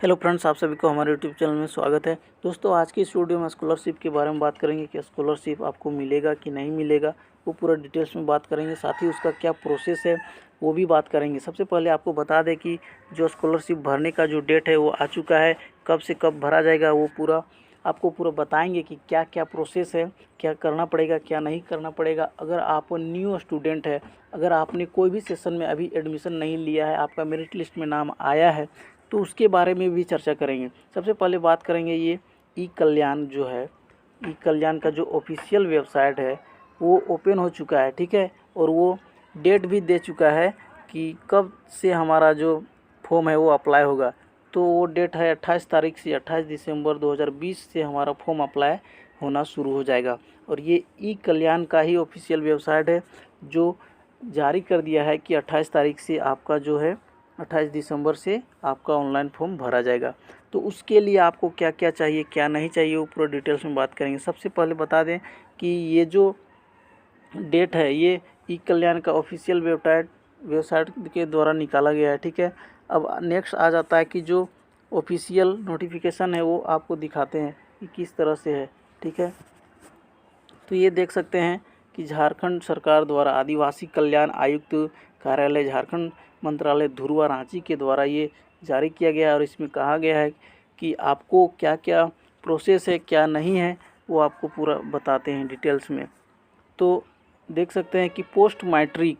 Hello friends, आप सभी को हमारे यूट्यूब चैनल में स्वागत है। दोस्तों, आज की इस वीडियो में स्कॉलरशिप के बारे में बात करेंगे कि स्कॉलरशिप आपको मिलेगा कि नहीं मिलेगा, वो पूरा डिटेल्स में बात करेंगे। साथ ही उसका क्या प्रोसेस है वो भी बात करेंगे। सबसे पहले आपको बता दें कि जो स्कॉलरशिप भरने का जो डेट है वो आ चुका है। कब से कब भरा जाएगा वो पूरा बताएंगे कि क्या क्या प्रोसेस है, क्या करना पड़ेगा, क्या नहीं करना पड़ेगा। अगर आप न्यू स्टूडेंट है, अगर आपने कोई भी सेशन में अभी एडमिशन नहीं लिया है, आपका मेरिट लिस्ट में नाम आया है, तो उसके बारे में भी चर्चा करेंगे। सबसे पहले बात करेंगे ये ई कल्याण जो है, ई कल्याण का जो ऑफिशियल वेबसाइट है वो ओपन हो चुका है, ठीक है। और वो डेट भी दे चुका है कि कब से हमारा जो फॉर्म है वो अप्लाई होगा। तो वो डेट है 28 तारीख से 28 दिसंबर 2020 से हमारा फॉर्म अप्लाई होना शुरू हो जाएगा। और ये ई कल्याण का ही ऑफिशियल वेबसाइट है जो जारी कर दिया है कि 28 तारीख से आपका जो है 28 दिसंबर से आपका ऑनलाइन फॉर्म भरा जाएगा। तो उसके लिए आपको क्या क्या चाहिए, क्या नहीं चाहिए, वो पूरा डिटेल्स में बात करेंगे। सबसे पहले बता दें कि ये जो डेट है ये ई कल्याण का ऑफिशियल वेबसाइट के द्वारा निकाला गया है, ठीक है। अब नेक्स्ट आ जाता है कि जो ऑफिशियल नोटिफिकेशन है वो आपको दिखाते हैं कि किस तरह से है, ठीक है। तो ये देख सकते हैं कि झारखंड सरकार द्वारा आदिवासी कल्याण आयुक्त कार्यालय झारखंड मंत्रालय धुरवा रांची के द्वारा ये जारी किया गया है। और इसमें कहा गया है कि आपको क्या क्या प्रोसेस है, क्या नहीं है, वो आपको पूरा बताते हैं डिटेल्स में। तो देख सकते हैं कि पोस्ट मैट्रिक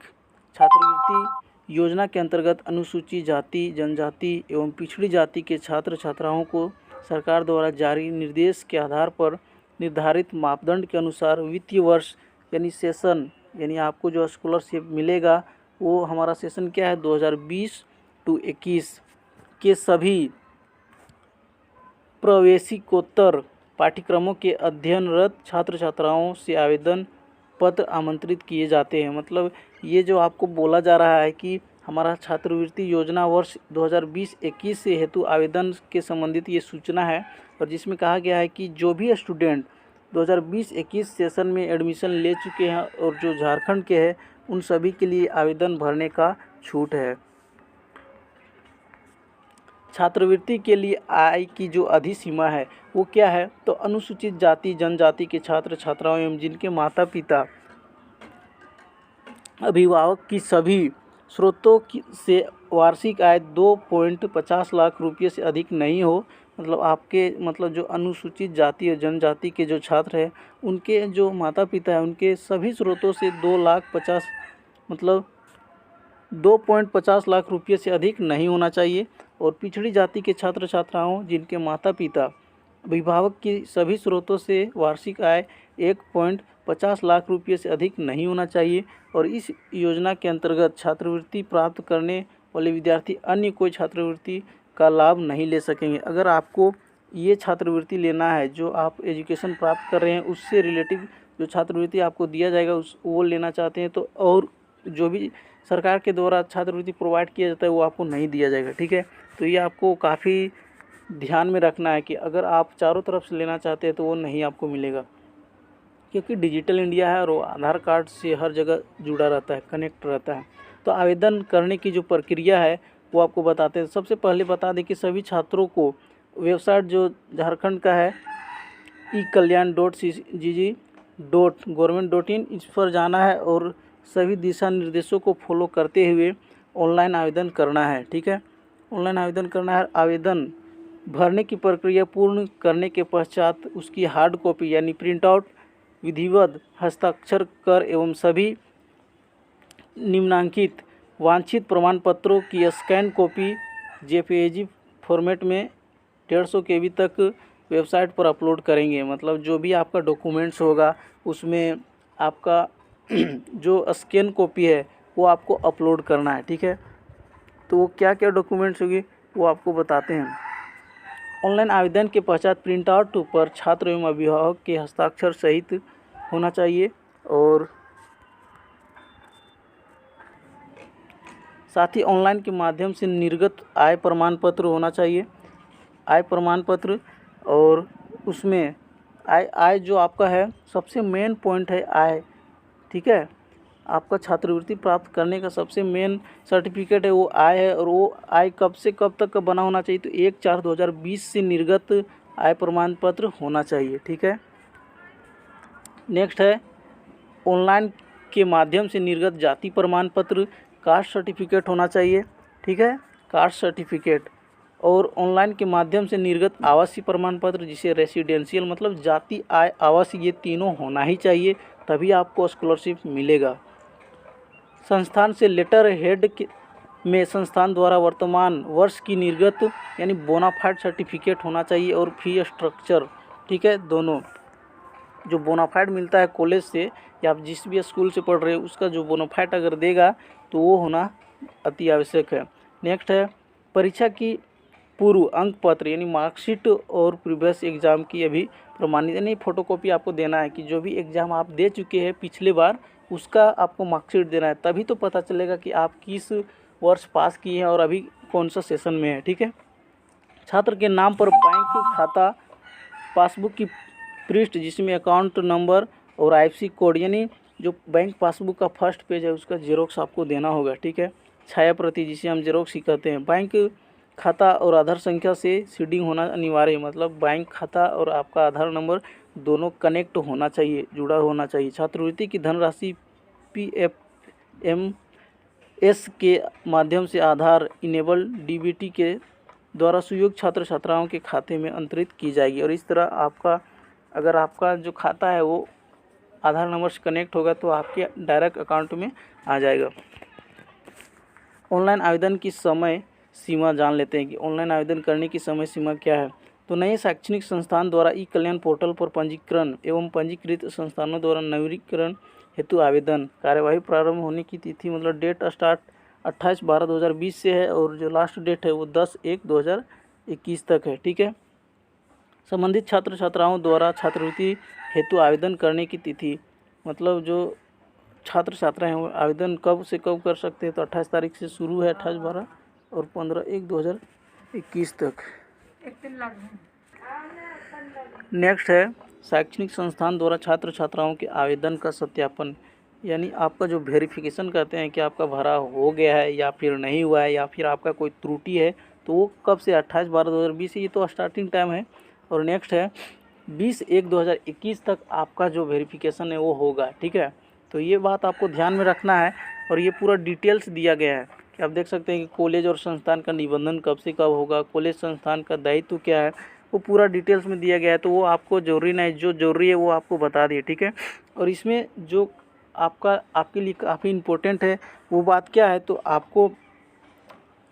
छात्रवृत्ति योजना के अंतर्गत अनुसूचित जाति, जनजाति एवं पिछड़ी जाति के छात्र छात्राओं को सरकार द्वारा जारी निर्देश के आधार पर निर्धारित मापदंड के अनुसार वित्तीय वर्ष यानी सेशन, यानी आपको जो स्कॉलरशिप मिलेगा वो हमारा सेशन क्या है 2020 टू 21 के सभी प्रवेशिकोत्तर पाठ्यक्रमों के अध्ययनरत छात्र छात्राओं से आवेदन पत्र आमंत्रित किए जाते हैं। मतलब ये जो आपको बोला जा रहा है कि हमारा छात्रवृत्ति योजना वर्ष 2020-21 से हेतु आवेदन के संबंधित ये सूचना है। और जिसमें कहा गया है कि जो भी स्टूडेंट 2020-21 सेशन में एडमिशन ले चुके हैं और जो झारखंड के हैं उन सभी के लिए आवेदन भरने का छूट है। छात्रवृत्ति के लिए आय की जो अधिसीमा है वो क्या है, तो अनुसूचित जाति जनजाति के छात्र छात्राओं एवं जिनके माता पिता अभिभावक की सभी स्रोतों से वार्षिक आय 2.50 लाख रुपये से अधिक नहीं हो। मतलब आपके जो अनुसूचित जाति और जनजाति के जो छात्र हैं उनके जो माता पिता हैं उनके सभी स्रोतों से 2.50 लाख रुपये से अधिक नहीं होना चाहिए। और पिछड़ी जाति के छात्र छात्राओं जिनके माता पिता अभिभावक की सभी स्रोतों से वार्षिक आय 1.50 लाख रुपये से अधिक नहीं होना चाहिए। और इस योजना के अंतर्गत छात्रवृत्ति प्राप्त करने वाले विद्यार्थी अन्य कोई छात्रवृत्ति का लाभ नहीं ले सकेंगे। अगर आपको ये छात्रवृत्ति लेना है, जो आप एजुकेशन प्राप्त कर रहे हैं उससे रिलेटिव जो छात्रवृत्ति आपको दिया जाएगा वो लेना चाहते हैं तो, और जो भी सरकार के द्वारा छात्रवृत्ति प्रोवाइड किया जाता है वो आपको नहीं दिया जाएगा, ठीक है। तो ये आपको काफ़ी ध्यान में रखना है कि अगर आप चारों तरफ से लेना चाहते हैं तो वो नहीं आपको मिलेगा, क्योंकि डिजिटल इंडिया है और वो आधार कार्ड से हर जगह जुड़ा रहता है, कनेक्ट रहता है। तो आवेदन करने की जो प्रक्रिया है वो आपको बताते हैं। सबसे पहले बता दें कि सभी छात्रों को वेबसाइट जो झारखंड का है eckalyan.cg.government.in इस पर जाना है और सभी दिशा निर्देशों को फॉलो करते हुए ऑनलाइन आवेदन करना है, ठीक है। ऑनलाइन आवेदन करना है। आवेदन भरने की प्रक्रिया पूर्ण करने के पश्चात उसकी हार्ड कॉपी यानी प्रिंट आउट विधिवत हस्ताक्षर कर एवं सभी निम्नांकित वांछित प्रमाण पत्रों की स्कैन कॉपी जेपीईजी फॉर्मेट में 150 KB तक वेबसाइट पर अपलोड करेंगे। मतलब जो भी आपका डॉक्यूमेंट्स होगा उसमें आपका जो स्कैन कॉपी है वो आपको अपलोड करना है, ठीक है। तो वो क्या क्या डॉक्यूमेंट्स होगी वो आपको बताते हैं। ऑनलाइन आवेदन के पश्चात प्रिंट आउट पर छात्र एवं अभिभावक के हस्ताक्षर सहित होना चाहिए। और साथ ही ऑनलाइन के माध्यम से निर्गत आय प्रमाण पत्र होना चाहिए, आय प्रमाण पत्र। और उसमें आय जो आपका है सबसे मेन पॉइंट है आय, ठीक है। आपका छात्रवृत्ति प्राप्त करने का सबसे मेन सर्टिफिकेट है वो आय है, और वो आय कब से कब तक का बना होना चाहिए, तो 1/4/2020 से निर्गत आय प्रमाण पत्र होना चाहिए। ठीक है। नेक्स्ट है ऑनलाइन के माध्यम से निर्गत जाति प्रमाण पत्र, कास्ट सर्टिफिकेट होना चाहिए। ठीक है, कास्ट सर्टिफिकेट, और ऑनलाइन के माध्यम से निर्गत आवासीय प्रमाण पत्र जिसे रेसिडेंशियल मतलब जाति आय आवासीय, ये तीनों होना ही चाहिए, तभी आपको स्कॉलरशिप मिलेगा। संस्थान से लेटर हेड में संस्थान द्वारा वर्तमान वर्ष की निर्गत यानी बोनाफाइड सर्टिफिकेट होना चाहिए, और फी स्ट्रक्चर। ठीक है, दोनों जो बोनाफाइड मिलता है कॉलेज से या आप जिस भी स्कूल से पढ़ रहे हो उसका जो बोनाफाइड अगर देगा तो वो होना अति आवश्यक है। नेक्स्ट है परीक्षा की पूर्व अंक पत्र यानी मार्कशीट और प्रीवियस एग्ज़ाम की अभी प्रमाणित यानी फ़ोटोकॉपी आपको देना है कि जो भी एग्ज़ाम आप दे चुके हैं पिछले बार उसका आपको मार्कशीट देना है, तभी तो पता चलेगा कि आप किस वर्ष पास किए हैं और अभी कौन सा सेशन में है। ठीक है। छात्र के नाम पर बैंक खाता पासबुक की पृष्ठ जिसमें अकाउंट नंबर और IFSC कोड यानी जो बैंक पासबुक का फर्स्ट पेज है उसका जेरोक्स आपको देना होगा। ठीक है। छाया प्रति जिसे हम जेरोक्स ही कहते हैं। बैंक खाता और आधार संख्या से सीडिंग होना अनिवार्य है, मतलब बैंक खाता और आपका आधार नंबर दोनों कनेक्ट होना चाहिए, जुड़ा होना चाहिए। छात्रवृत्ति की धनराशि PFMS के माध्यम से आधार इनेबल DBT के द्वारा सुयोग्य छात्र छात्राओं के खाते में अंतरित की जाएगी, और इस तरह आपका अगर आपका जो खाता है वो आधार नंबर से कनेक्ट होगा तो आपके डायरेक्ट अकाउंट में आ जाएगा। ऑनलाइन आवेदन की समय सीमा जान लेते हैं कि ऑनलाइन आवेदन करने की समय सीमा क्या है। तो नए शैक्षणिक संस्थान द्वारा ई-कल्याण पोर्टल पर पंजीकरण एवं पंजीकृत संस्थानों द्वारा नवीनीकरण हेतु आवेदन कार्यवाही प्रारंभ होने की तिथि मतलब डेट स्टार्ट 28/12/2020 से है, और जो लास्ट डेट है वो 10/1/2021 तक है। ठीक है। संबंधित छात्र छात्राओं द्वारा छात्रवृत्ति हेतु आवेदन करने की तिथि मतलब जो छात्र छात्रा हैं वो आवेदन कब से कब कर सकते हैं, तो 28 तारीख से शुरू है 28/12 और 15/1/2021 तक। नेक्स्ट है शैक्षणिक संस्थान द्वारा छात्र छात्राओं के आवेदन का सत्यापन यानी आपका जो वेरिफिकेशन कहते हैं कि आपका भरा हो गया है या फिर नहीं हुआ है या फिर आपका कोई त्रुटि है, तो वो कब से 28/12/2020 ये तो स्टार्टिंग टाइम है। और नेक्स्ट है 20/1/2021 तक आपका जो वेरिफिकेशन है वो होगा। ठीक है। तो ये बात आपको ध्यान में रखना है, और ये पूरा डिटेल्स दिया गया है कि आप देख सकते हैं कि कॉलेज और संस्थान का निबंधन कब से कब होगा, कॉलेज संस्थान का दायित्व क्या है, वो पूरा डिटेल्स में दिया गया है। तो वो आपको जरूरी नहीं, जो जरूरी है वो आपको बता दिए। ठीक है। और इसमें जो आपके लिए काफ़ी इम्पोर्टेंट है वो बात क्या है, तो आपको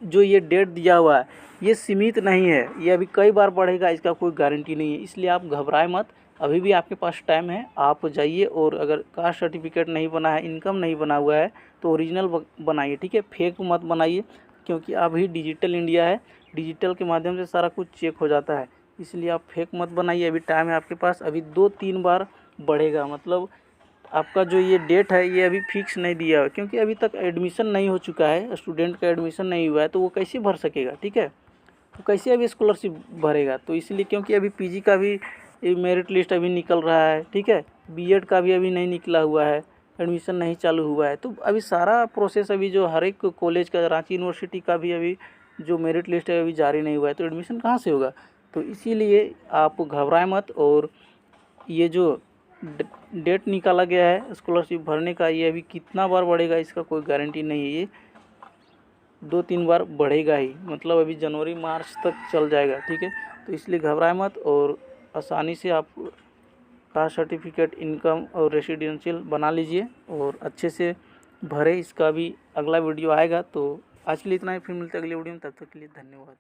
जो ये डेट दिया हुआ है ये सीमित नहीं है, ये अभी कई बार बढ़ेगा, इसका कोई गारंटी नहीं है, इसलिए आप घबराए मत, अभी भी आपके पास टाइम है, आप जाइए। और अगर कास्ट सर्टिफिकेट नहीं बना है, इनकम नहीं बना हुआ है तो ओरिजिनल बनाइए। ठीक है। फेक मत बनाइए, क्योंकि अभी डिजिटल इंडिया है, डिजिटल के माध्यम से सारा कुछ चेक हो जाता है, इसलिए आप फेक मत बनाइए। अभी टाइम है आपके पास, अभी 2-3 बार बढ़ेगा, मतलब आपका जो ये डेट है ये अभी फिक्स नहीं दिया है, क्योंकि अभी तक एडमिशन नहीं हो चुका है, स्टूडेंट का एडमिशन नहीं हुआ है, तो वो कैसे भर सकेगा। ठीक है। तो कैसे अभी स्कॉलरशिप भरेगा, तो इसलिए क्योंकि अभी PG का भी मेरिट लिस्ट अभी निकल रहा है। ठीक है। B.Ed का भी अभी नहीं निकला हुआ है, एडमिशन नहीं चालू हुआ है, तो अभी सारा प्रोसेस अभी जो हर एक कॉलेज का, रांची यूनिवर्सिटी का भी अभी जो मेरिट लिस्ट है अभी जारी नहीं हुआ है, तो एडमिशन कहाँ से होगा। तो इसीलिए आप घबराएं मत, और ये जो डेट निकाला गया है स्कॉलरशिप भरने का ये अभी कितना बार बढ़ेगा इसका कोई गारंटी नहीं है, ये 2-3 बार बढ़ेगा ही, मतलब अभी जनवरी मार्च तक चल जाएगा। ठीक है। तो इसलिए घबराए मत, और आसानी से आप कास्ट सर्टिफिकेट, इनकम और रेसिडेंशियल बना लीजिए और अच्छे से भरे। इसका भी अगला वीडियो आएगा। तो आज के लिए इतना ही, फिर मिलते हैं अगले वीडियो में, तब तक के लिए धन्यवाद।